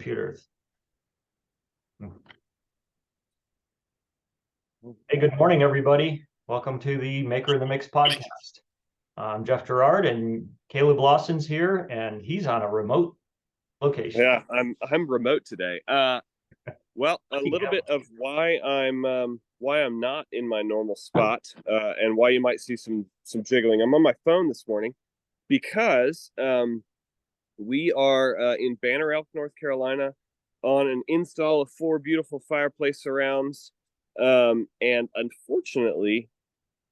computers. Hey, good morning, everybody. Welcome to the Maker of the Mix podcast. I'm Jeff Gerard, and Caleb Lawson's here, and he's on a remote location. Yeah, I'm remote today. Well, a little bit of why I'm not in my normal spot, and why you might see some jiggling. I'm on my phone this morning because we are in Banner Elk, North Carolina, on an install of 4 beautiful fireplace surrounds, and unfortunately,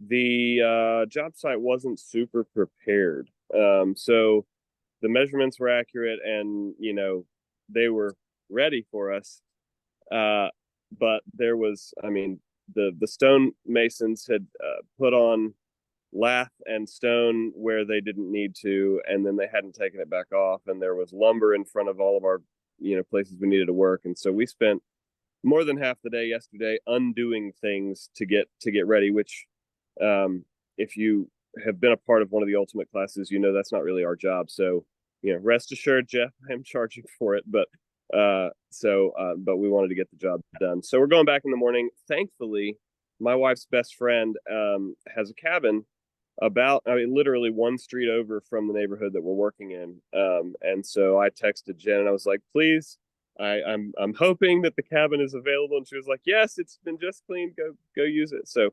the job site wasn't super prepared. So the measurements were accurate, and they were ready for us. But there was, the stone masons had put on lath and stone where they didn't need to, and then they hadn't taken it back off, and there was lumber in front of all of our places we needed to work. And so we spent more than half the day yesterday undoing things to get ready, which if you have been a part of one of the ultimate classes, that's not really our job. So rest assured, Jeff, I'm charging for it, but we wanted to get the job done. So we're going back in the morning. Thankfully, my wife's best friend has a cabin literally one street over from the neighborhood that we're working in. And so I texted Jen and I was like, please, I'm hoping that the cabin is available. And she was like, yes, it's been just cleaned. Go use it. So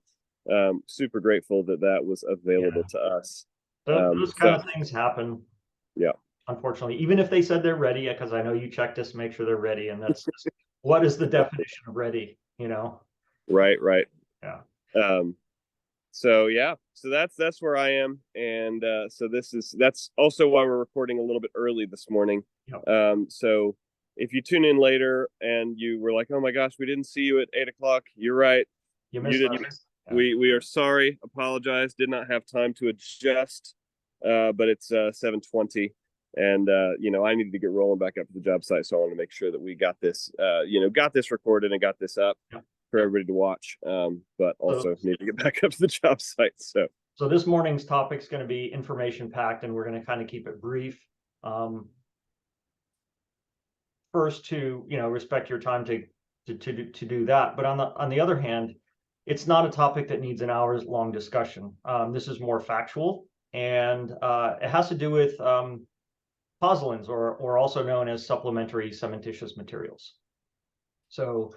super grateful that was available to us. Those kind of things happen. Yeah. Unfortunately, even if they said they're ready, because I know you checked us to make sure they're ready, and that's just, what is the definition of ready? Right. Yeah. So that's where I am, and so that's also why we're recording a little bit early this morning. Yep. So if you tune in later and you were like, oh my gosh, we didn't see you at 8 o'clock, you're right. You didn't. Yeah. We are sorry. Apologize. Did not have time to adjust. But it's 7:20. And I needed to get rolling back up to the job site, so I wanted to make sure that we got this recorded and got this up for everybody to watch. But also need to get back up to the job site. So this morning's topic is going to be information packed, and we're going to kind of keep it brief. First, to respect your time to do that, but on the other hand, it's not a topic that needs an hours long discussion. This is more factual, and it has to do with Pozzolans, or also known as supplementary cementitious materials. So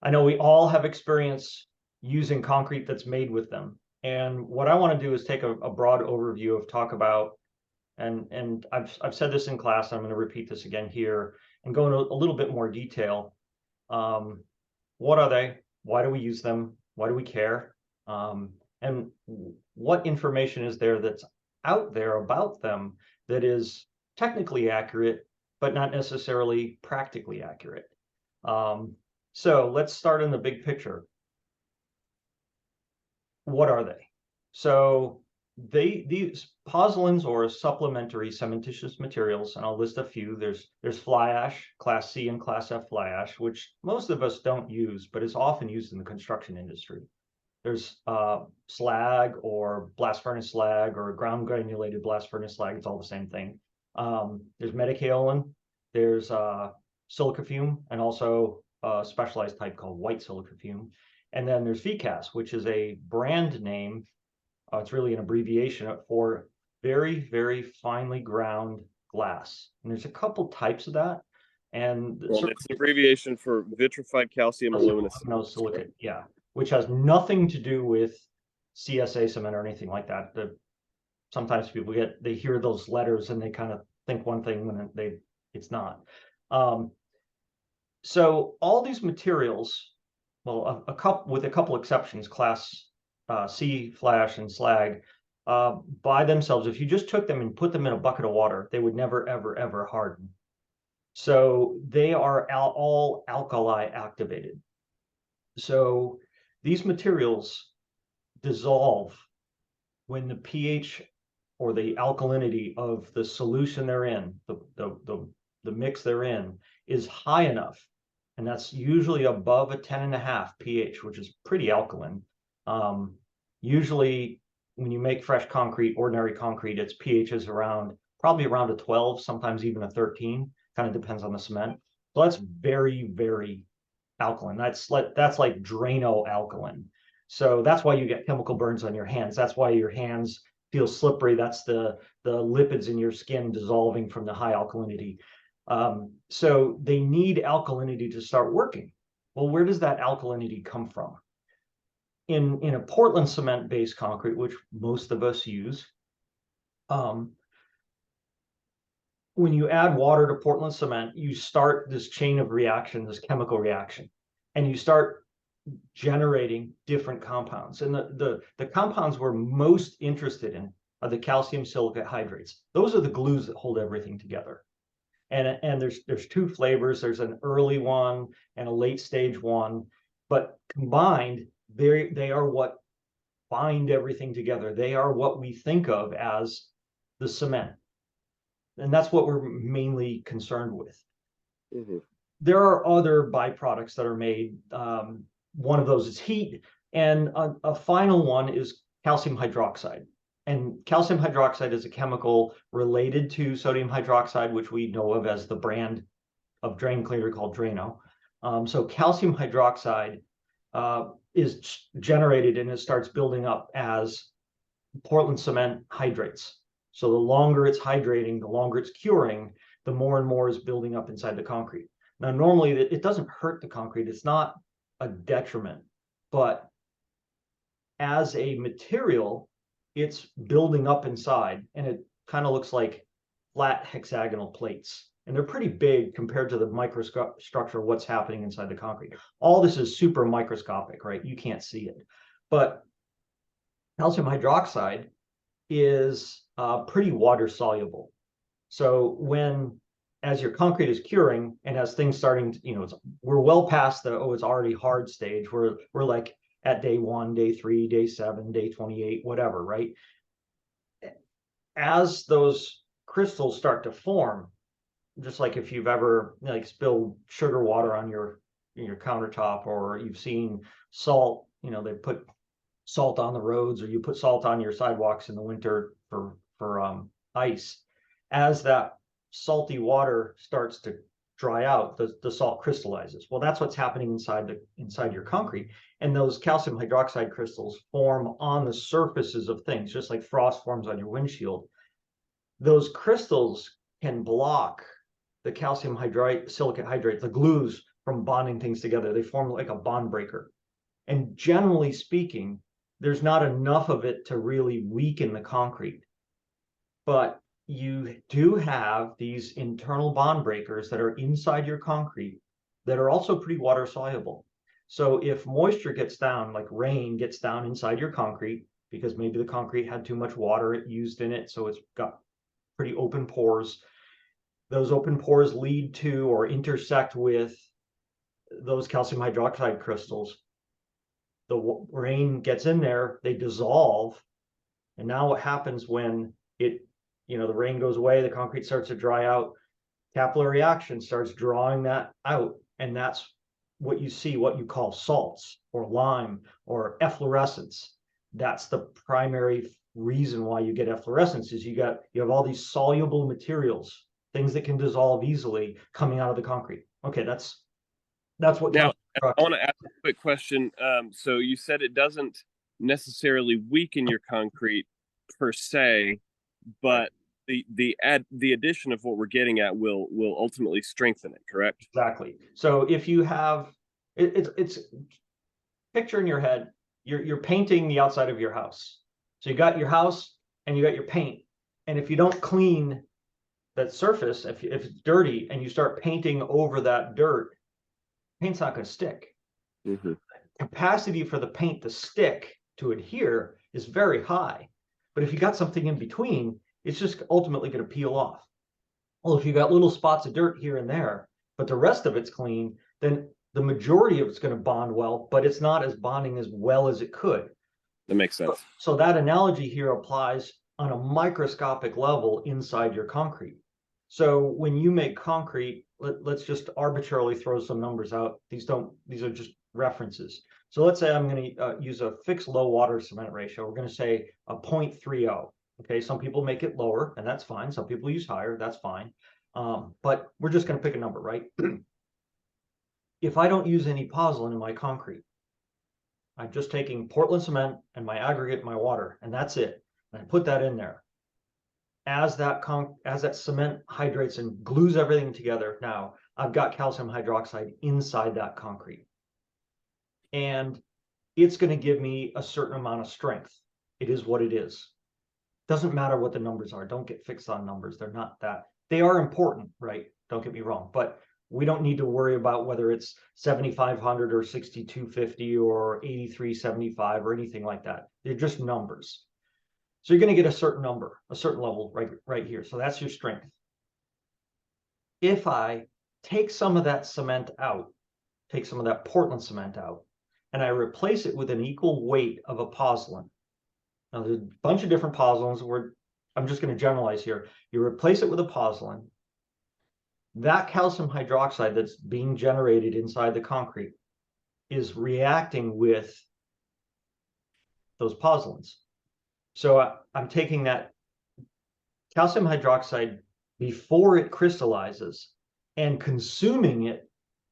I know we all have experience using concrete that's made with them. And what I want to do is take a broad overview of talk about, and I've said this in class, I'm going to repeat this again here, and go into a little bit more detail. What are they? Why do we use them? Why do we care? And what information is there that's out there about them that is technically accurate, but not necessarily practically accurate. So let's start in the big picture. What are they? So these pozzolans, or supplementary cementitious materials, and I'll list a few. There's fly ash, Class C and Class F fly ash, which most of us don't use, but is often used in the construction industry. There's slag, or blast furnace slag, or ground granulated blast furnace slag. It's all the same thing. There's metakaolin, there's silica fume, and also a specialized type called white silica fume. And then there's VCAS, which is a brand name. It's really an abbreviation for very, very finely ground glass. And there's a couple types of that. And it's an abbreviation for vitrified calcium aluminosilicate. Yeah, which has nothing to do with CSA cement or anything like that. Sometimes people they hear those letters and they kind of think one thing when it's not. So all these materials, well, with a couple exceptions, Class C fly ash and slag, by themselves, if you just took them and put them in a bucket of water, they would never, ever, ever harden. So they are all alkali activated. So these materials dissolve when the pH, or the alkalinity of the solution they're in, the mix they're in, is high enough, and that's usually above a 10.5 pH, which is pretty alkaline. Usually when you make fresh concrete, ordinary concrete, its pH is probably around a 12, sometimes even a 13, kind of depends on the cement. So that's very, very alkaline. That's like Drano alkaline. So that's why you get chemical burns on your hands. That's why your hands feel slippery. That's the lipids in your skin dissolving from the high alkalinity. So they need alkalinity to start working. Well, where does that alkalinity come from? In a Portland cement based concrete, which most of us use, when you add water to Portland cement, you start this chain of reaction, this chemical reaction, and you start generating different compounds. And the compounds we're most interested in are the calcium silicate hydrates. Those are the glues that hold everything together. And there's two flavors. There's an early one and a late stage one, but combined, they are what bind everything together. They are what we think of as the cement. And that's what we're mainly concerned with. Mm-hmm. There are other byproducts that are made. One of those is heat, and a final one is calcium hydroxide. And calcium hydroxide is a chemical related to sodium hydroxide, which we know of as the brand of drain cleaner called Drano. So calcium hydroxide is generated and it starts building up as Portland cement hydrates. So the longer it's hydrating, the longer it's curing, the more and more is building up inside the concrete. Now, normally it doesn't hurt the concrete. It's not a detriment, but as a material, it's building up inside and it kind of looks like flat hexagonal plates. And they're pretty big compared to the microstructure of what's happening inside the concrete. All this is super microscopic, right? You can't see it. But calcium hydroxide is pretty water soluble. So as your concrete is curing and as things starting to, we're well past the, it's already hard stage. We're like at day 1, day 3, day 7, day 28, whatever, right? As those crystals start to form, just like if you've ever like spilled sugar water on your countertop, or you've seen salt, they put salt on the roads, or you put salt on your sidewalks in the winter for ice. As that salty water starts to dry out, the salt crystallizes. Well, that's what's happening inside your concrete. And those calcium hydroxide crystals form on the surfaces of things, just like frost forms on your windshield. Those crystals can block the calcium silicate hydrate, the glues, from bonding things together. They form like a bond breaker. And generally speaking, there's not enough of it to really weaken the concrete. But you do have these internal bond breakers that are inside your concrete that are also pretty water soluble. So if moisture gets down, like rain gets down inside your concrete, because maybe the concrete had too much water used in it, so it's got pretty open pores, those open pores lead to or intersect with those calcium hydroxide crystals. The rain gets in there, they dissolve. And now what happens when the rain goes away, the concrete starts to dry out, capillary action starts drawing that out. And that's what you see, what you call salts or lime or efflorescence. That's the primary reason why you get efflorescence, is you have all these soluble materials, things that can dissolve easily, coming out of the concrete. Okay, that's what. Now, I want to ask a quick question. So you said it doesn't necessarily weaken your concrete per se, but the addition of what we're getting at will ultimately strengthen it, correct? Exactly. So if you have it's picture in your head, you're painting the outside of your house. So you got your house and you got your paint, and if you don't clean that surface, if it's dirty and you start painting over that dirt, paint's not going to stick. Mm-hmm. Capacity for the paint to stick, to adhere, is very high. But if you got something in between, it's just ultimately going to peel off. Well, if you got little spots of dirt here and there, but the rest of it's clean, then the majority of it's going to bond well, but it's not as bonding as well as it could. That makes sense. So that analogy here applies on a microscopic level inside your concrete. So when you make concrete, let's just arbitrarily throw some numbers out. These are just references. So let's say I'm going to use a fixed low water cement ratio. We're going to say a 0.30. Okay, some people make it lower, and that's fine. Some people use higher, that's fine. But we're just going to pick a number, right? if I don't use any pozzolan in my concrete, I'm just taking Portland cement and my aggregate and my water, and that's it. And I put that in there. As that cement hydrates and glues everything together, now I've got calcium hydroxide inside that concrete. And it's going to give me a certain amount of strength. It is what it is. Doesn't matter what the numbers are. Don't get fixed on numbers. They're not that. They are important, right? Don't get me wrong. But we don't need to worry about whether it's 7,500 or 6,250 or 8,375 or anything like that. They're just numbers. So you're going to get a certain number, a certain level right here. So that's your strength. If I take some of that cement out, take some of that Portland cement out, and I replace it with an equal weight of a pozzolan. Now, there's a bunch of different pozzolans. I'm just going to generalize here. You replace it with a pozzolan. That calcium hydroxide that's being generated inside the concrete is reacting with those pozzolans. So I'm taking that calcium hydroxide before it crystallizes and consuming it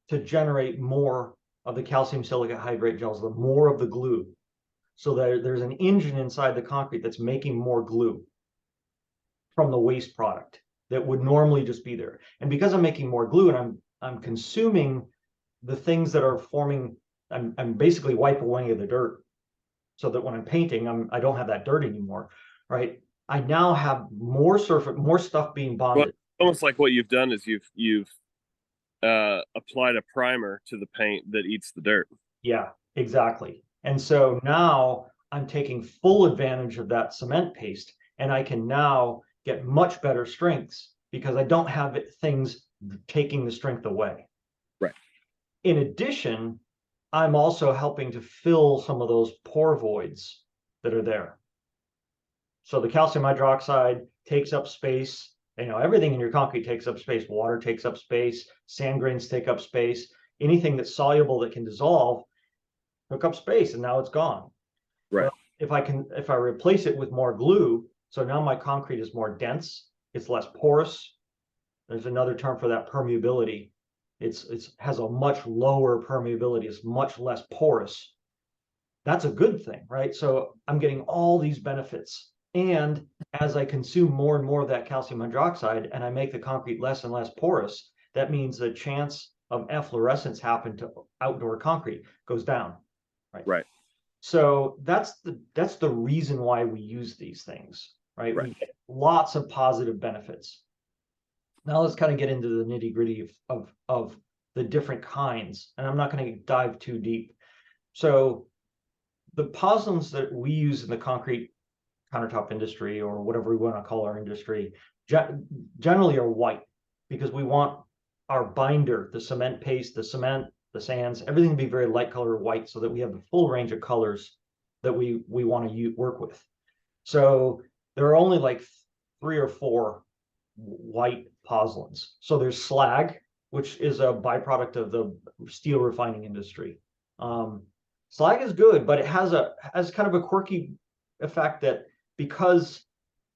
to generate more of the calcium silicate hydrate gels, the more of the glue. So there's an engine inside the concrete that's making more glue from the waste product that would normally just be there. And because I'm making more glue and I'm consuming the things that are forming, I'm basically wiping away the dirt so that when I'm painting, I don't have that dirt anymore, right? I now have more surface, more stuff being bonded. Well, almost like what you've done is you've applied a primer to the paint that eats the dirt. Yeah, exactly. And so now I'm taking full advantage of that cement paste, and I can now get much better strengths because I don't have things taking the strength away. Right. In addition, I'm also helping to fill some of those pore voids that are there. So the calcium hydroxide takes up space. You know, everything in your concrete takes up space. Water takes up space. Sand grains take up space. Anything that's soluble that can dissolve took up space, and now it's gone. Right. Well, if I replace it with more glue, so now my concrete is more dense, it's less porous. There's another term for that, permeability. It has a much lower permeability. It's much less porous. That's a good thing, right? So I'm getting all these benefits. And as I consume more and more of that calcium hydroxide and I make the concrete less and less porous, that means the chance of efflorescence happen to outdoor concrete goes down, right? Right. So that's the reason why we use these things, right? Right. We get lots of positive benefits. Now let's kind of get into the nitty gritty of the different kinds, and I'm not going to dive too deep. So the pozzolans that we use in the concrete countertop industry, or whatever we want to call our industry, generally are white because we want our binder, the cement paste, the cement, the sands, everything to be very light color white so that we have the full range of colors that we want to work with. So there are only like 3 or 4 white pozzolans. So there's slag, which is a byproduct of the steel refining industry. Slag is good, but it has kind of a quirky effect that because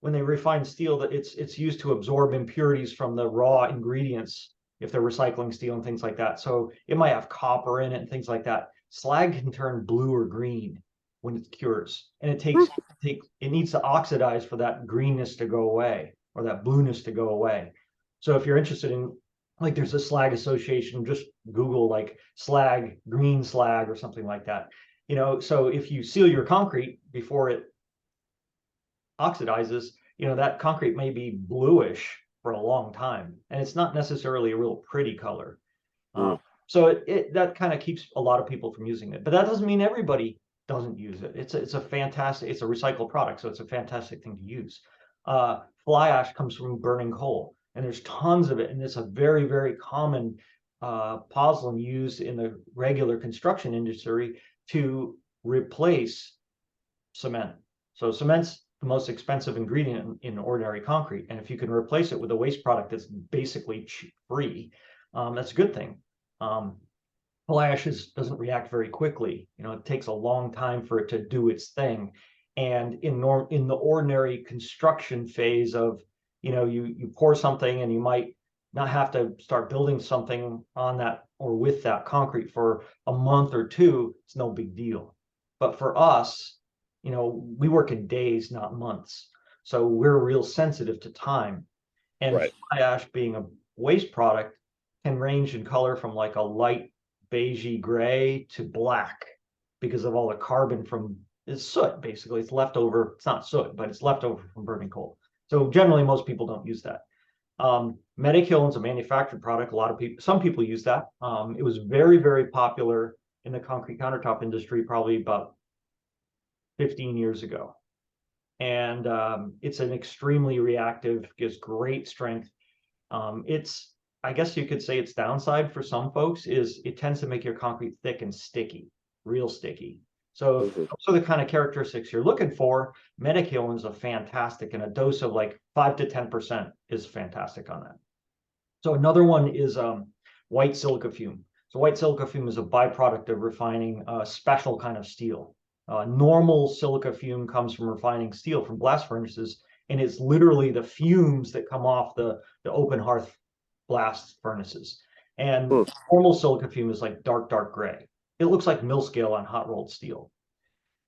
when they refine steel, that it's used to absorb impurities from the raw ingredients if they're recycling steel and things like that. So it might have copper in it and things like that. Slag can turn blue or green when it cures, and it needs to oxidize for that greenness to go away or that blueness to go away. So if you're interested in, like, there's a slag association, just Google like slag, green slag or something like that. You know, so if you seal your concrete before it oxidizes, you know, that concrete may be bluish for a long time, and it's not necessarily a real pretty color. So that kind of keeps a lot of people from using it, but that doesn't mean everybody doesn't use it. It's a recycled product, so it's a fantastic thing to use. Fly ash comes from burning coal, and there's tons of it, and it's a very, very common pozzolan used in the regular construction industry to replace cement. So cement's the most expensive ingredient in ordinary concrete, and if you can replace it with a waste product that's basically free, that's a good thing. Fly ash doesn't react very quickly. You know, it takes a long time for it to do its thing. And in the ordinary construction phase of, you know, you pour something and you might not have to start building something on that or with that concrete for a month or two. It's no big deal. But for us, we work in days, not months. So we're real sensitive to time. And Right. fly ash, being a waste product, can range in color from like a light beigey gray to black because of all the carbon from it's soot. Basically, it's leftover. It's not soot, but it's leftover from burning coal. So generally, most people don't use that. Medikiln is a manufactured product. Some people use that. It was very, very popular in the concrete countertop industry probably about 15 years ago. And it's an extremely reactive, gives great strength. I guess you could say its downside for some folks is it tends to make your concrete thick and sticky, real sticky. So if those are the kind of characteristics you're looking for, Medikiln is a fantastic, and a dose of like 5 to 10% is fantastic on that. So another one is white silica fume. So white silica fume is a byproduct of refining a special kind of steel. Normal silica fume comes from refining steel from blast furnaces, and it's literally the fumes that come off the open hearth blast furnaces. And normal silica fume is like dark, dark gray. It looks like mill scale on hot rolled steel.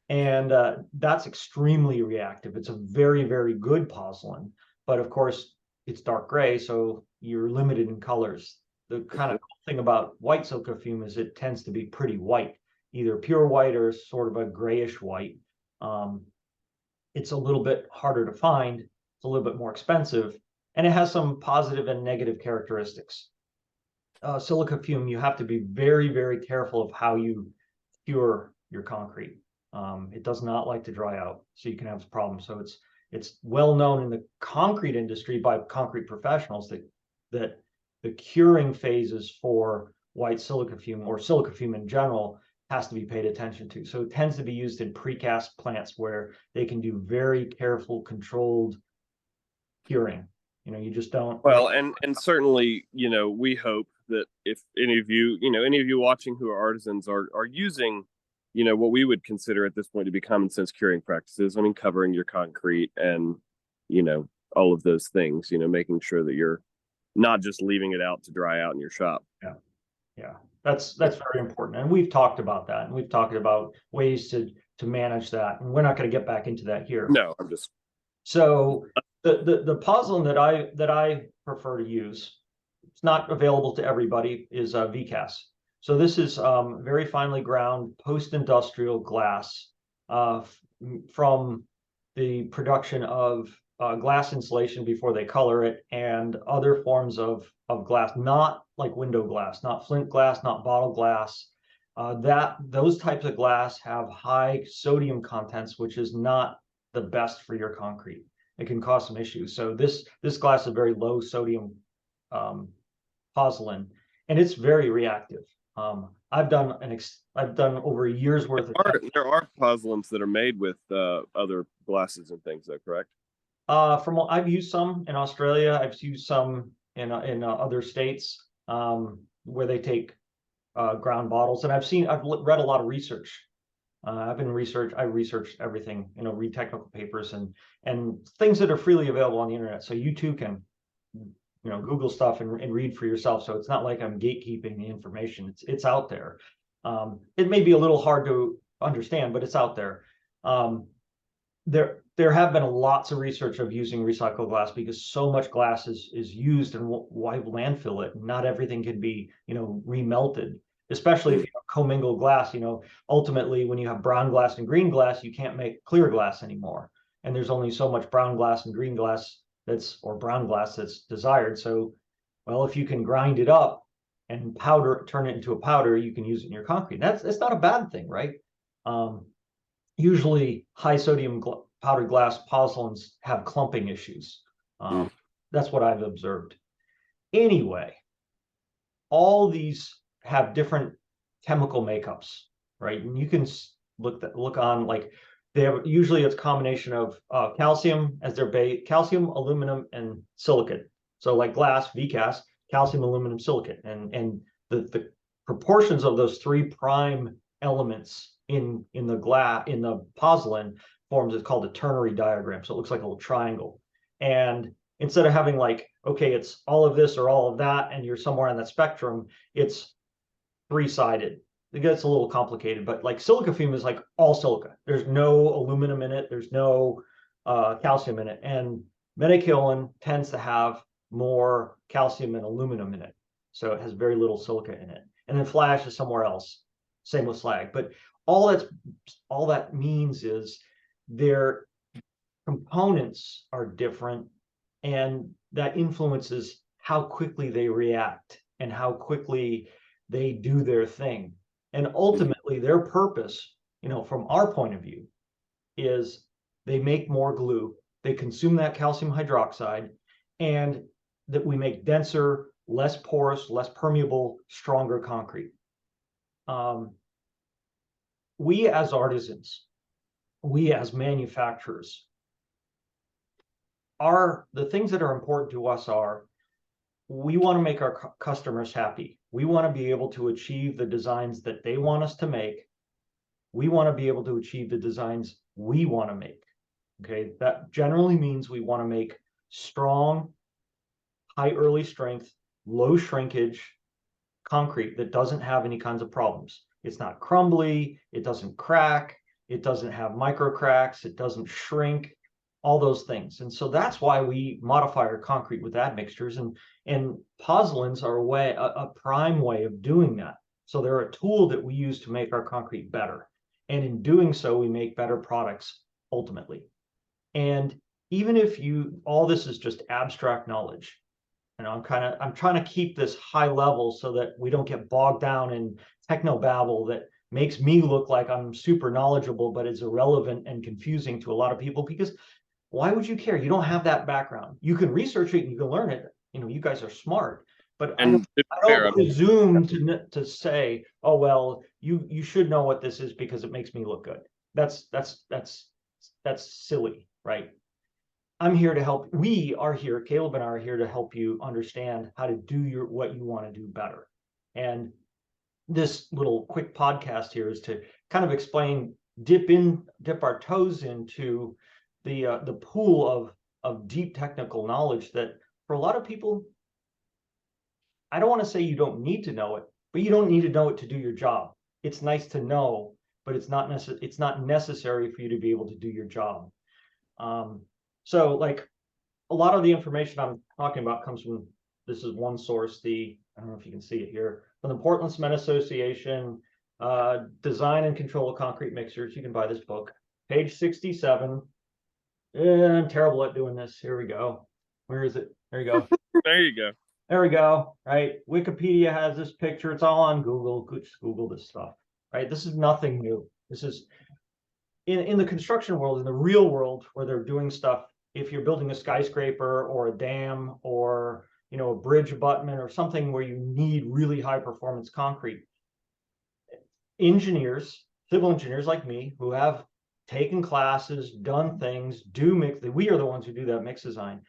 And that's extremely reactive. It's a very, very good pozzolan, but of course it's dark gray, so you're limited in colors. The kind of cool thing about white silica fume is it tends to be pretty white, either pure white or sort of a grayish white. It's a little bit harder to find. It's a little bit more expensive, and it has some positive and negative characteristics. Silica fume, you have to be very, very careful of how you cure your concrete. It does not like to dry out, so you can have problems. So it's well known in the concrete industry by concrete professionals that the curing phases for white silica fume or silica fume in general has to be paid attention to. So it tends to be used in precast plants where they can do very careful, controlled curing. You just don't. Well, and certainly, we hope that if any of you watching who are artisans are using, what we would consider at this point to be common sense curing practices. I mean, covering your concrete and, all of those things, making sure that you're not just leaving it out to dry out in your shop. Yeah. Yeah. That's very important. And we've talked about that, and we've talked about ways to manage that. And we're not going to get back into that here. No, I'm just So the pozzolan that I prefer to use, it's not available to everybody, is VCAS. So this is very finely ground post-industrial glass from the production of glass insulation before they color it, and other forms of glass, not like window glass, not flint glass, not bottle glass. Those types of glass have high sodium contents, which is not the best for your concrete. It can cause some issues. So this glass is very low sodium pozzolan, and it's very reactive. I've done over a year's worth of. There are pozzolans that are made with other glasses and things, though, correct? From I've used some in Australia. I've used some in other states where they take ground bottles, and I've read a lot of research. I researched everything, read technical papers and things that are freely available on the internet. So you too can, Google stuff and read for yourself. So it's not like I'm gatekeeping the information. It's out there. It may be a little hard to understand, but it's out there. There have been lots of research of using recycled glass because so much glass is used, and why landfill it? Not everything can be, remelted, especially if you have commingled glass. Ultimately, when you have brown glass and green glass, you can't make clear glass anymore. And there's only so much brown glass and green glass or brown glass that's desired. So, well, if you can grind it up and turn it into a powder, you can use it in your concrete. It's not a bad thing, right? Usually high sodium powdered glass pozzolans have clumping issues. That's what I've observed. Anyway, all these have different chemical makeups, right? And you can look on, like, they have usually it's a combination of calcium as their base, calcium, aluminum, and silicate. So like glass, VCAS, calcium, aluminum, silicate, and the proportions of those three prime elements in the pozzolan forms is called a ternary diagram. So it looks like a little triangle. And instead of having like okay, it's all of this or all of that, and you're somewhere on that spectrum. It's three-sided. It gets a little complicated, but like silica fume is like all silica. There's no aluminum in it. There's no calcium in it. And metakaolin tends to have more calcium and aluminum in it. So it has very little silica in it. And then fly ash is somewhere else. Same with slag. But all that means is their components are different, and that influences how quickly they react and how quickly they do their thing. And ultimately, their purpose, from our point of view, is they make more glue, they consume that calcium hydroxide, and that we make denser, less porous, less permeable, stronger concrete. We as artisans, we as manufacturers, the things that are important to us are, we want to make our customers happy. We want to be able to achieve the designs that they want us to make. We want to be able to achieve the designs we want to make. Okay, that generally means we want to make strong, high early strength, low shrinkage concrete that doesn't have any kinds of problems. It's not crumbly, it doesn't crack, it doesn't have micro cracks, it doesn't shrink, all those things. And so that's why we modify our concrete with admixtures, and pozzolans are a prime way of doing that. So they're a tool that we use to make our concrete better. And in doing so, we make better products ultimately. And even if all this is just abstract knowledge, I'm trying to keep this high level so that we don't get bogged down in techno babble that makes me look like I'm super knowledgeable, but it's irrelevant and confusing to a lot of people, because why would you care? You don't have that background. You can research it and you can learn it. You guys are smart, but I don't presume to say, oh, well, you should know what this is because it makes me look good. That's silly, right? I'm here to help. We are here, Caleb and I are here to help you understand how to do what you want to do better. And this little quick podcast here is to kind of explain, dip our toes into the pool of deep technical knowledge that for a lot of people, I don't want to say you don't need to know it, but you don't need to know it to do your job. It's nice to know, but it's not necessary for you to be able to do your job. So like a lot of the information I'm talking about comes from, this is one source, I don't know if you can see it here, from the Portland Cement Association, Design and Control of Concrete Mixers. You can buy this book, page 67. I'm terrible at doing this. Here we go. Where is it? There you go. There you go. There we go. Right. Wikipedia has this picture. It's all on Google. Just Google this stuff. Right. This is nothing new. This is in the construction world, in the real world, where they're doing stuff. If you're building a skyscraper or a dam or a bridge abutment or something where you need really high performance concrete, civil engineers like me, who have taken classes, done things, we are the ones who do that mix design.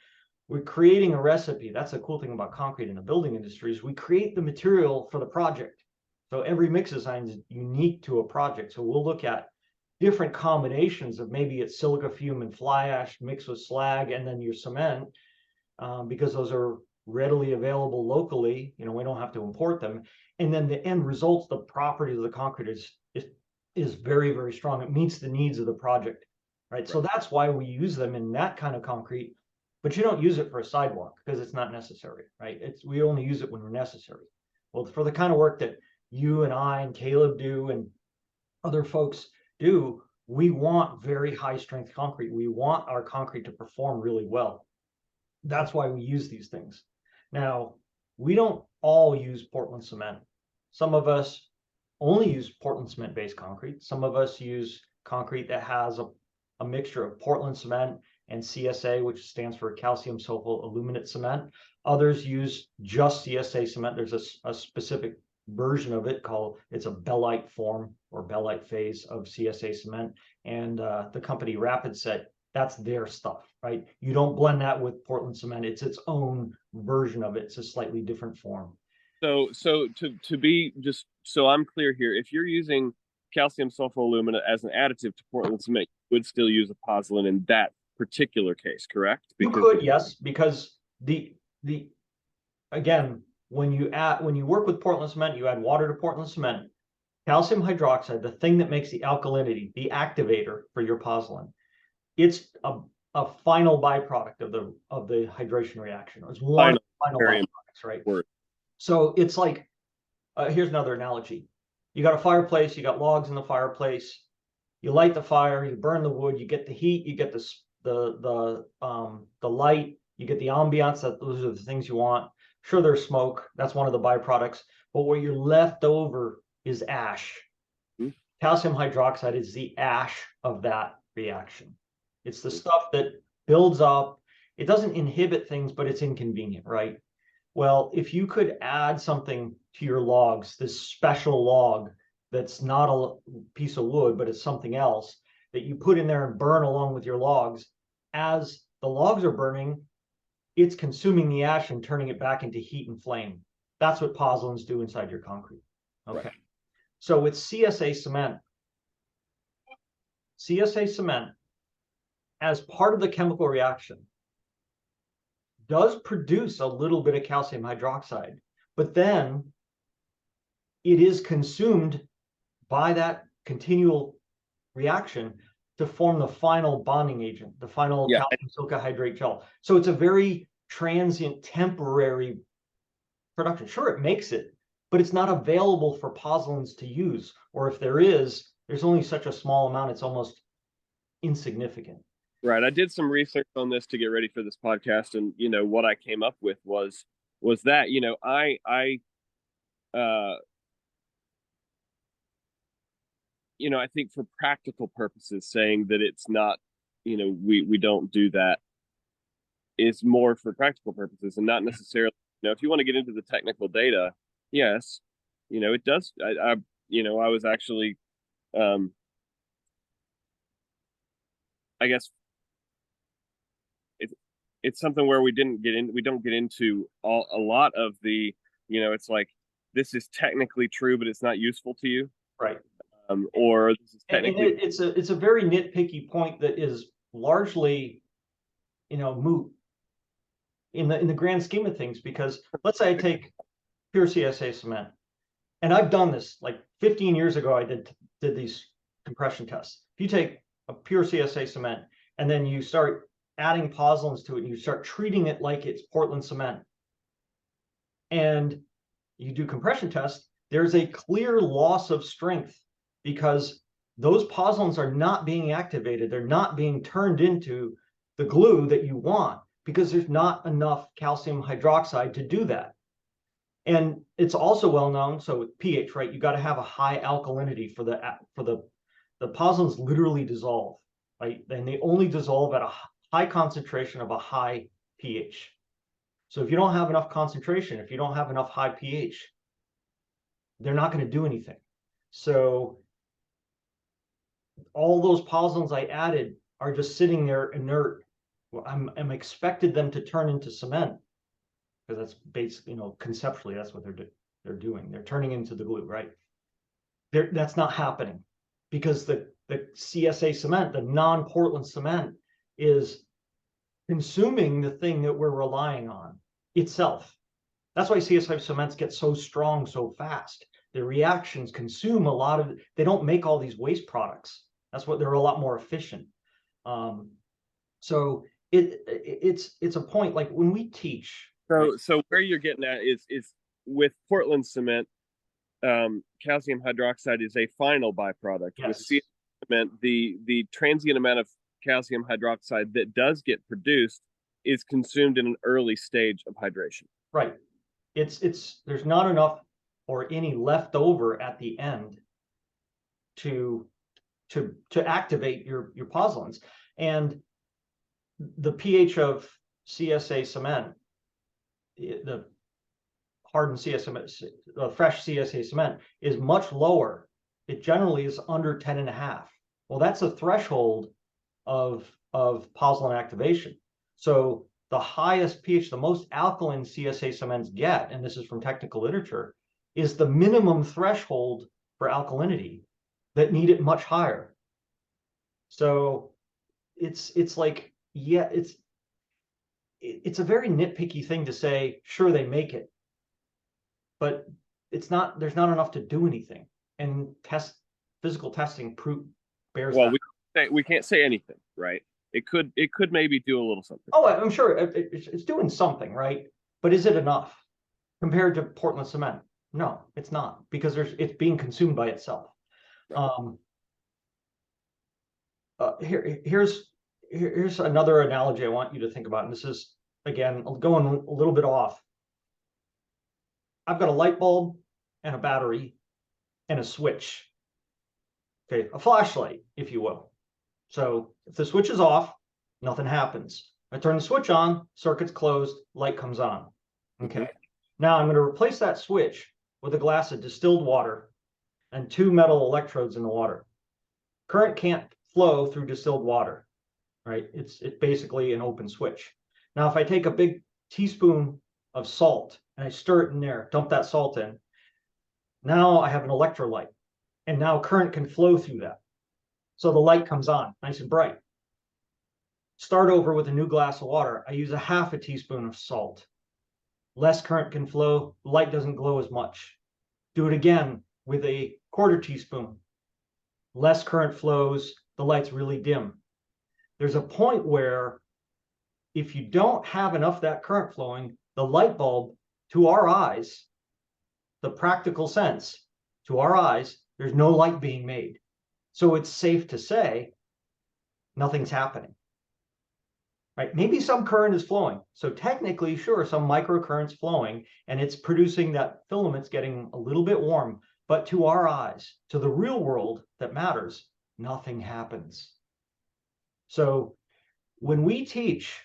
We're creating a recipe. That's the cool thing about concrete in the building industry, is we create the material for the project. So every mix design is unique to a project. So we'll look at different combinations of, maybe it's silica fume and fly ash mixed with slag and then your cement, because those are readily available locally. We don't have to import them. And then the end results, the property of the concrete is very, very strong. It meets the needs of the project, right? So that's why we use them in that kind of concrete, but you don't use it for a sidewalk because it's not necessary, right? We only use it when we're necessary. Well, for the kind of work that you and I and Caleb do and other folks do, we want very high strength concrete. We want our concrete to perform really well. That's why we use these things. Now, we don't all use Portland cement. Some of us only use Portland cement based concrete. Some of us use concrete that has a mixture of Portland cement and CSA, which stands for calcium sulfate aluminate cement. Others use just CSA cement. There's a specific version of it it's a bellite form or bellite phase of CSA cement. And the company Rapid Set, that's their stuff, right? You don't blend that with Portland cement. It's its own version of it. It's a slightly different form. So to be just so I'm clear here, if you're using calcium sulfate aluminate as an additive to Portland cement, you would still use a pozzolan in that particular case, correct? You could, yes, because the again, when you work with Portland cement, you add water to Portland cement. Calcium hydroxide, the thing that makes the alkalinity, the activator for your pozzolan, it's a final byproduct of the hydration reaction. It's one Final, final very byproducts, right? word. So it's like, here's another analogy. You got a fireplace, you got logs in the fireplace, you light the fire, you burn the wood, you get the heat, you get the light, you get the ambiance. Those are the things you want. Sure, there's smoke. That's one of the byproducts. But what you're left over is ash. Hmm. Calcium hydroxide is the ash of that reaction. It's the stuff that builds up. It doesn't inhibit things, but it's inconvenient, right? Well, if you could add something to your logs, this special log that's not a piece of wood, but it's something else that you put in there and burn along with your logs, as the logs are burning, it's consuming the ash and turning it back into heat and flame. That's what pozzolans do inside your concrete. Okay. Right. So with CSA cement, as part of the chemical reaction, does produce a little bit of calcium hydroxide, but then it is consumed by that continual reaction to form the final bonding agent, the final Yeah. calcium silica hydrate gel. So it's a very transient, temporary production. Sure, it makes it, but it's not available for pozzolans to use. Or if there is, there's only such a small amount, it's almost insignificant. Right. I did some research on this to get ready for this podcast, and what I came up with was that uh I think for practical purposes, saying that it's not, we don't do that is more for practical purposes and not necessarily, if you want to get into the technical data, yes, it does. I was actually, I guess it's something where we don't get into a lot of the, it's like, this is technically true, but it's not useful to you. Right. Or this is And technically, it's a very nitpicky point that is largely, moot in the grand scheme of things, because let's say I take pure CSA cement, and I've done this like 15 years ago. I did these compression tests. If you take a pure CSA cement and then you start adding pozzolans to it and you start treating it like it's Portland cement, and you do compression tests, there's a clear loss of strength because those pozzolans are not being activated. They're not being turned into the glue that you want because there's not enough calcium hydroxide to do that. And it's also well known, so with pH, right, you got to have a high alkalinity for the pozzolans literally dissolve, right? And they only dissolve at a high concentration of a high pH. So if you don't have enough concentration, if you don't have enough high pH, they're not going to do anything. So all those pozzolans I added are just sitting there inert. I'm expected them to turn into cement, because that's basically, conceptually, that's what they're doing. They're turning into the glue, right? That's not happening because the CSA cement, the non-Portland cement, is consuming the thing that we're relying on itself. That's why CSA cements get so strong so fast. Their reactions consume a lot of, they don't make all these waste products. That's what they're a lot more efficient. So it's a point, like when we teach. Right? so where you're getting at is with Portland cement, calcium hydroxide is a final byproduct. Yes. With cement, the transient amount of calcium hydroxide that does get produced is consumed in an early stage of hydration. Right. There's not enough or any left over at the end to activate your pozzolans. And the pH of CSA cement, the hardened CSA, fresh CSA cement, is much lower. It generally is under 10.5. Well, that's a threshold of pozzolan activation. So the highest pH, the most alkaline CSA cements get, and this is from technical literature, is the minimum threshold for alkalinity that need it much higher. So it's like, yeah, it's a very nitpicky thing to say, sure, they make it, but it's not, there's not enough to do anything. And physical testing bears Well, that. we can't say anything, right? It could maybe do a little something. Oh, I'm sure it's doing something, right? But is it enough compared to Portland cement? No, it's not, because it's being consumed by itself. Right. Um, here's another analogy I want you to think about, and this is again going a little bit off. I've got a light bulb and a battery and a switch. Okay, a flashlight, if you will. So if the switch is off, nothing happens. I turn the switch on, circuit's closed, light comes on. Okay. Mm-hmm. Now I'm going to replace that switch with a glass of distilled water and two metal electrodes in the water. Current can't flow through distilled water, right? It's basically an open switch. Now, if I take a big teaspoon of salt and I stir it in there, dump that salt in, now I have an electrolyte, and now current can flow through that. So the light comes on, nice and bright. Start over with a new glass of water. I use a half a teaspoon of salt. Less current can flow, light doesn't glow as much. Do it again with a quarter teaspoon. Less current flows, the light's really dim. There's a point where if you don't have enough of that current flowing, the light bulb, to our eyes, the practical sense, to our eyes, there's no light being made. So it's safe to say nothing's happening. Right? Maybe some current is flowing. So technically, sure, some microcurrent's flowing and it's producing that filament's getting a little bit warm. But to our eyes, to the real world that matters, nothing happens. So when we teach,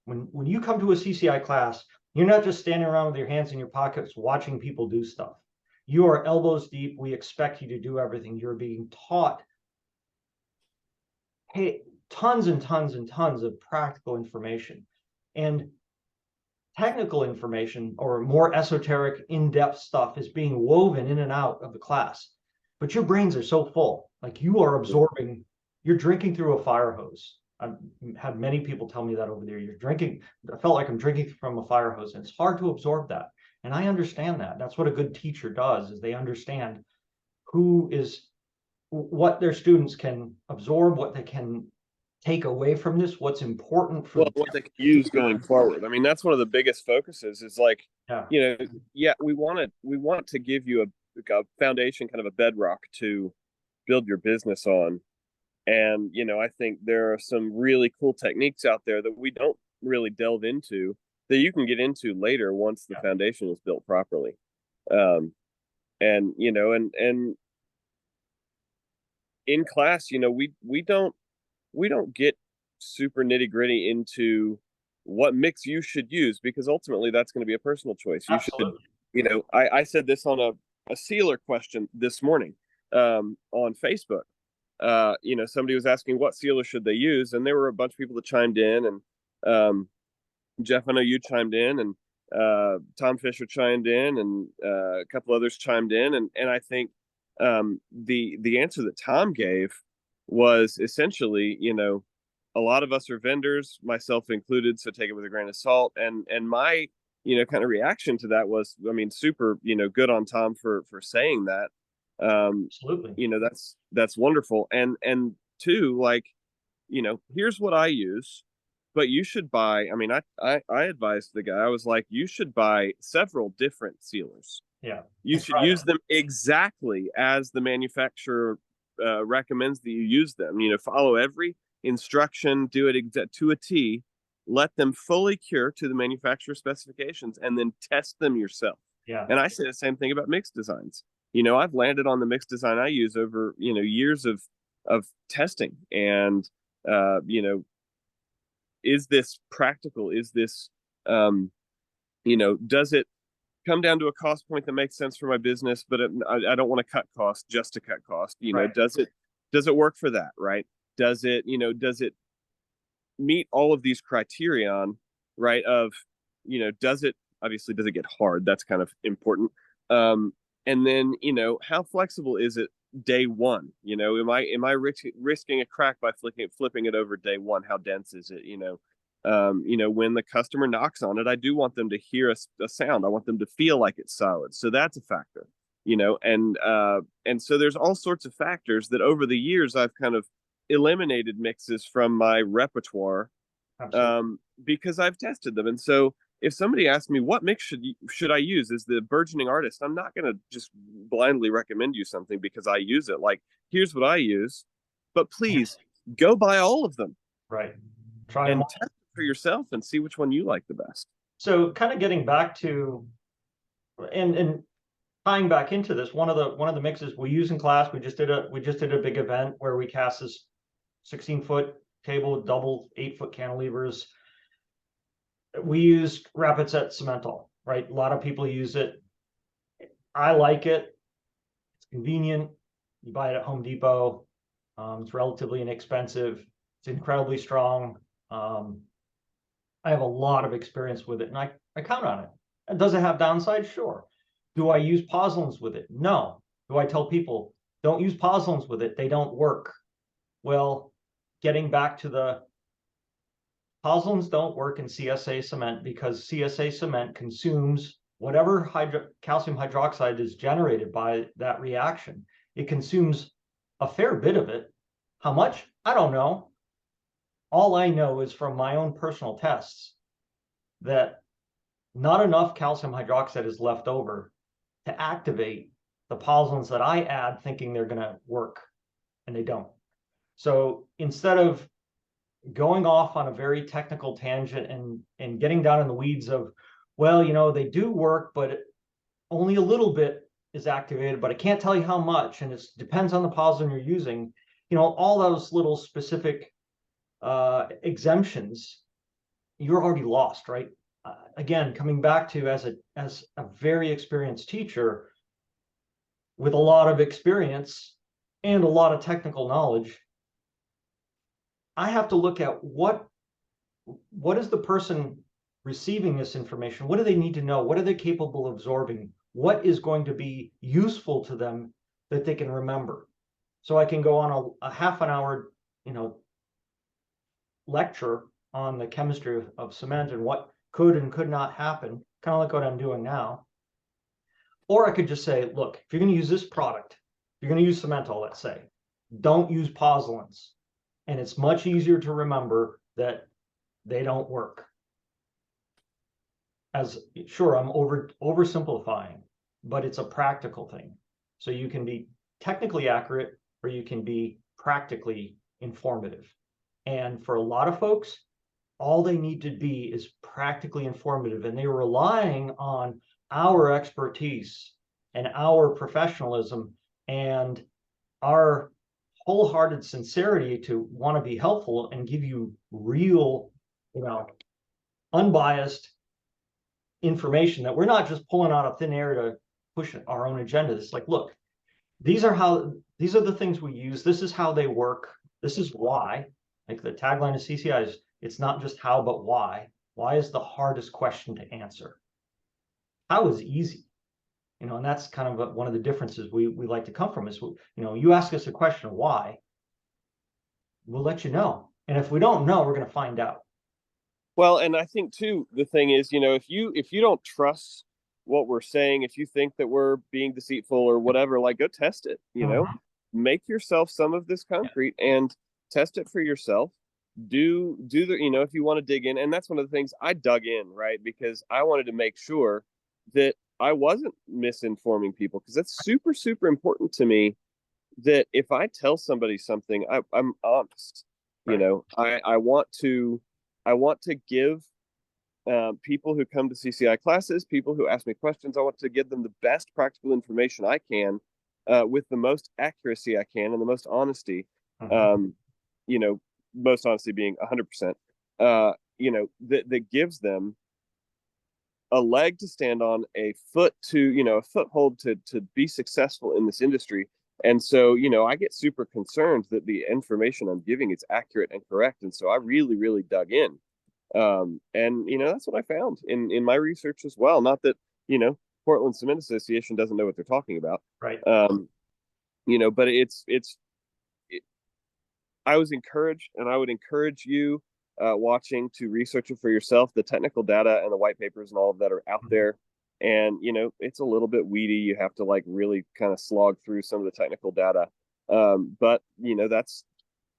when you come to a CCI class, you're not just standing around with your hands in your pockets watching people do stuff. You are elbows deep. We expect you to do everything. You're being taught, hey, tons and tons and tons of practical information. And technical information or more esoteric, in-depth stuff is being woven in and out of the class. But your brains are so full, like you are absorbing, you're drinking through a fire hose. I've had many people tell me that over there. You're drinking, I felt like I'm drinking from a fire hose, and it's hard to absorb that. And I understand that. That's what a good teacher does, is they understand what their students can absorb, what they can take away from this, what's important for What they can use going forward. I mean, that's one of the biggest focuses is like, yeah. Yeah, we want to give you a foundation, kind of a bedrock to build your business on. And, I think there are some really cool techniques out there that we don't really delve into that you can get into later once the foundation is built properly. And, and in class, we don't get super nitty gritty into what mix you should use, because ultimately that's going to be a personal choice. You should, I said this on a sealer question this morning on Facebook. Somebody was asking what sealer should they use, and there were a bunch of people that chimed in, and Jeff, I know you chimed in, and Tom Fisher chimed in, and a couple others chimed in, and I think the answer that Tom gave was essentially, a lot of us are vendors, myself included, so take it with a grain of salt. And my, kind of reaction to that was, I mean, super, good on Tom for saying that. Absolutely. That's wonderful. And two, like, here's what I use, but you should buy. I mean, I advised the guy. I was like, you should buy several different sealers. Yeah. You should use them exactly as the manufacturer recommends that you use them. Follow every instruction, do it to a T, let them fully cure to the manufacturer specifications, and then test them yourself. Yeah. And I say the same thing about mix designs. I've landed on the mix design I use over, years of testing. And, is this practical? Is this, does it come down to a cost point that makes sense for my business, but I don't want to cut cost just to cut cost. Right. Does it work for that? Right. Does it meet all of these criterion, right? Of, does it get hard? That's kind of important. And then, how flexible is it day one? Am I risking a crack by flipping it over day one? How dense is it? When the customer knocks on it, I do want them to hear a sound. I want them to feel like it's solid. So that's a factor, and so there's all sorts of factors that over the years I've kind of eliminated mixes from my repertoire, Absolutely. because I've tested them. And so if somebody asks me what mix should I use as the burgeoning artist, I'm not going to just blindly recommend you something because I use it. Like, here's what I use, but please go buy all of them Right. Try them and all. test it for yourself and see which one you like the best. So kind of getting back to and tying back into this, one of the mixes we use in class, we just did a big event where we cast this 16-foot table with double 8-foot cantilevers. We used rapid set cemental, right? A lot of people use it. I like it. It's convenient. You buy it at Home Depot. It's relatively inexpensive. It's incredibly strong. I have a lot of experience with it, and I count on it. And does it have downsides? Sure. Do I use Pozzolans with it? No. Do I tell people don't use Pozzolans with it? They don't work. Well, getting back to the Pozzolans don't work in CSA cement because CSA cement consumes whatever calcium hydroxide is generated by that reaction. It consumes a fair bit of it. How much? I don't know. All I know is from my own personal tests that not enough calcium hydroxide is left over to activate the pozzolans that I add thinking they're going to work, and they don't. So instead of going off on a very technical tangent and getting down in the weeds of, well, they do work, but only a little bit is activated, but I can't tell you how much, and it depends on the pozzolan you're using, all those little specific exemptions, you're already lost, right? Again, coming back to as a very experienced teacher with a lot of experience and a lot of technical knowledge, I have to look at what is the person receiving this information? What do they need to know? What are they capable of absorbing? What is going to be useful to them that they can remember? So I can go on a half an hour, lecture on the chemistry of cement and what could and could not happen, kind of like what I'm doing now. Or I could just say, look, if you're going to use this product, you're going to use Cemental, let's say, don't use Pozzolans. And it's much easier to remember that they don't work. As sure, I'm oversimplifying, but it's a practical thing. So you can be technically accurate or you can be practically informative. And for a lot of folks, all they need to be is practically informative, and they're relying on our expertise and our professionalism and our wholehearted sincerity to want to be helpful and give you real, unbiased information that we're not just pulling out of thin air to push our own agenda. It's like, look, these are the things we use. This is how they work. This is why. Like the tagline of CCI is, it's not just how, but why. Why is the hardest question to answer? How is easy. And that's kind of one of the differences we like to come from is, you ask us a question, why? We'll let you know. And if we don't know, we're going to find out. Well, and I think too, the thing is, if you don't trust what we're saying, if you think that we're being deceitful or whatever, like go test it, make yourself some of this concrete and test it for yourself. Do the, if you want to dig in. And that's one of the things I dug in, right? Because I wanted to make sure that I wasn't misinforming people, because that's super, super important to me, that if I tell somebody something, I'm honest. Right. I want to give people who come to CCI classes, people who ask me questions, I want to give them the best practical information I can, with the most accuracy I can and the most honesty. Most honesty being 100%. That gives them a leg to stand on, a foothold to be successful in this industry. And so, I get super concerned that the information I'm giving is accurate and correct. And so I really, really dug in. And that's what I found in my research as well. Not that, Portland Cement Association doesn't know what they're talking about. Right. But I was encouraged, and I would encourage you, watching to research it for yourself. The technical data and the white papers and all of that are out there. And, it's a little bit weedy. You have to like really kind of slog through some of the technical data. But, that's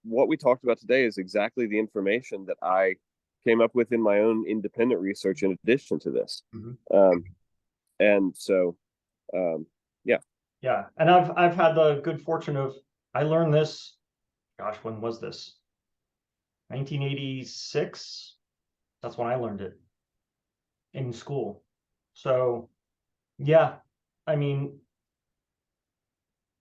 what we talked about today is exactly the information that I came up with in my own independent research in addition to this. And so, yeah. Yeah. And I've had the good fortune of, I learned this, gosh, when was this? 1986. That's when I learned it in school. So yeah, I mean,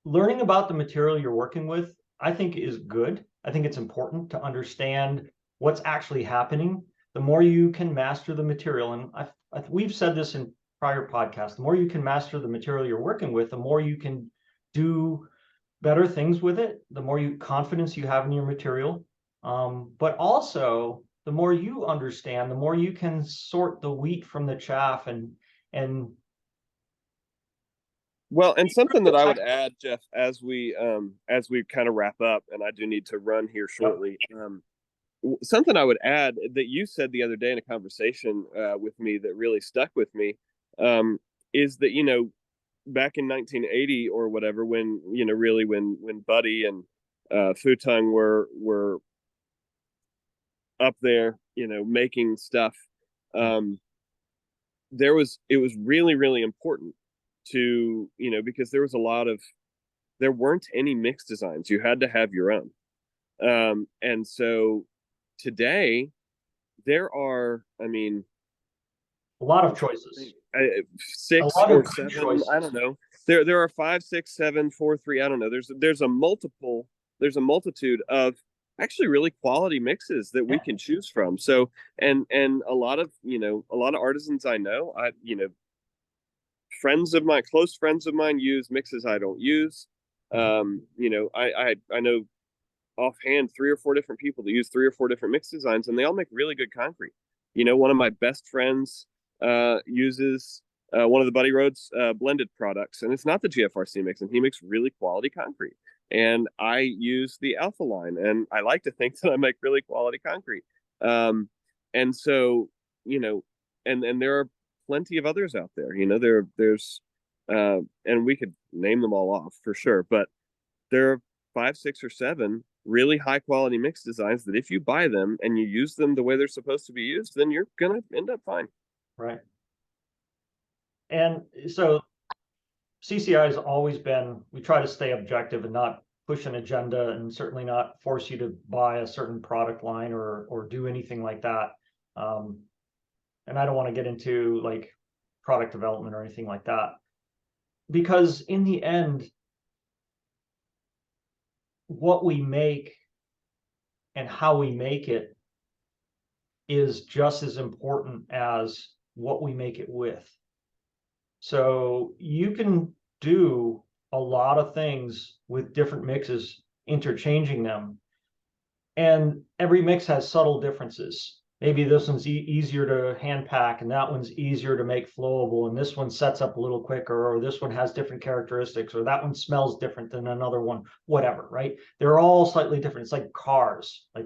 learning about the material you're working with, I think is good. I think it's important to understand what's actually happening. The more you can master the material, and we've said this in prior podcasts, the more you can master the material you're working with, the more you can do better things with it, the more confidence you have in your material. But also, the more you understand, the more you can sort the wheat from the chaff and well, and something that I would add, Jeff, as we kind of wrap up, and I do need to run here shortly. Something I would add that you said the other day in a conversation with me that really stuck with me is that back in 1980 or whatever, when really when Buddy and Futung were up there, making stuff, it was really, really important to, because there weren't any mix designs. You had to have your own. And so today there are, I mean, a lot of choices. Six or seven, choices. I don't know. There are 5, 6, 7, 4, 3. I don't know. There's a multitude of actually really quality mixes that we can choose from. So and a lot of artisans I know, close friends of mine use mixes I don't use. I know offhand 3 or 4 different people that use 3 or 4 different mix designs, and they all make really good concrete. One of my best friends uses one of the Buddy Rhodes blended products, and it's not the GFRC mix, and he makes really quality concrete. And I use the Alpha line, and I like to think that I make really quality concrete. And so, and there are plenty of others out there. There's and we could name them all off for sure, but there are 5, 6, or 7 really high quality mix designs that if you buy them and you use them the way they're supposed to be used, then you're gonna end up fine. Right. And so CCI has always been, we try to stay objective and not push an agenda, and certainly not force you to buy a certain product line or do anything like that. And I don't want to get into like product development or anything like that, because in the end, what we make and how we make it is just as important as what we make it with. So you can do a lot of things with different mixes, interchanging them. And every mix has subtle differences. Maybe this one's easier to hand pack, and that one's easier to make flowable, and this one sets up a little quicker, or this one has different characteristics, or that one smells different than another one, whatever, right? They're all slightly different. It's like cars. Like,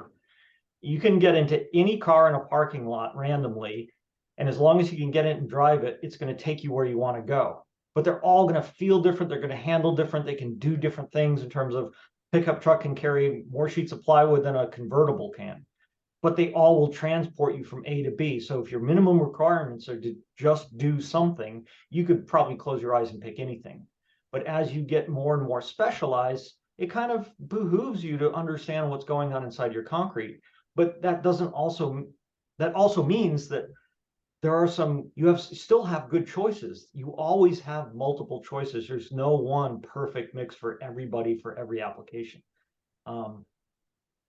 you can get into any car in a parking lot randomly, and as long as you can get it and drive it, it's going to take you where you want to go. But they're all going to feel different. They're going to handle different. They can do different things in terms of pickup truck can carry more sheets of plywood than a convertible can, but they all will transport you from A to B. So if your minimum requirements are to just do something, you could probably close your eyes and pick anything. But as you get more and more specialized, it kind of behooves you to understand what's going on inside your concrete. But that also means that there are still have good choices. You always have multiple choices. There's no one perfect mix for everybody for every application.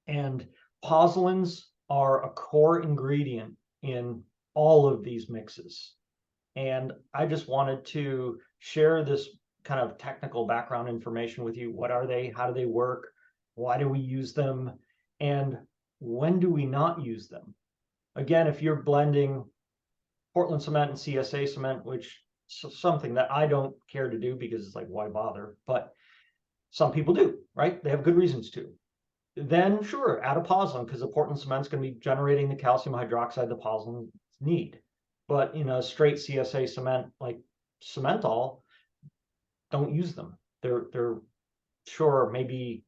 And pozzolans are a core ingredient in all of these mixes. And I just wanted to share this kind of technical background information with you. What are they? How do they work? Why do we use them? And when do we not use them? Again, if you're blending Portland cement and CSA cement, which is something that I don't care to do because it's like, why bother? But some people do, right? They have good reasons to. then sure, add a pozzolan, because the Portland cement's going to be generating the calcium hydroxide the pozzolans need. But in a straight CSA cement like Cementol, don't use them. They're sure maybe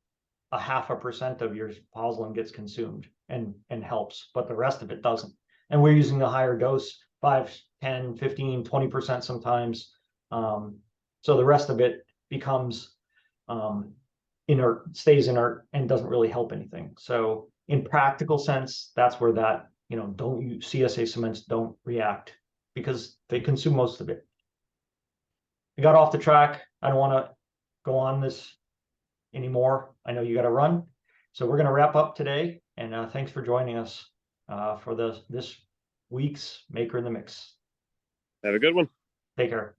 a 0.5% of your pozzolan gets consumed and helps, but the rest of it doesn't. And we're using the higher dose, 5, 10, 15, 20% sometimes. So the rest of it becomes inert, stays inert, and doesn't really help anything. So in practical sense, that's where that, don't use CSA cements, don't react, because they consume most of it. We got off the track. I don't want to go on this anymore. I know you got to run. So we're going to wrap up today. And thanks for joining us for this week's Maker in the Mix. Have a good one. Take care.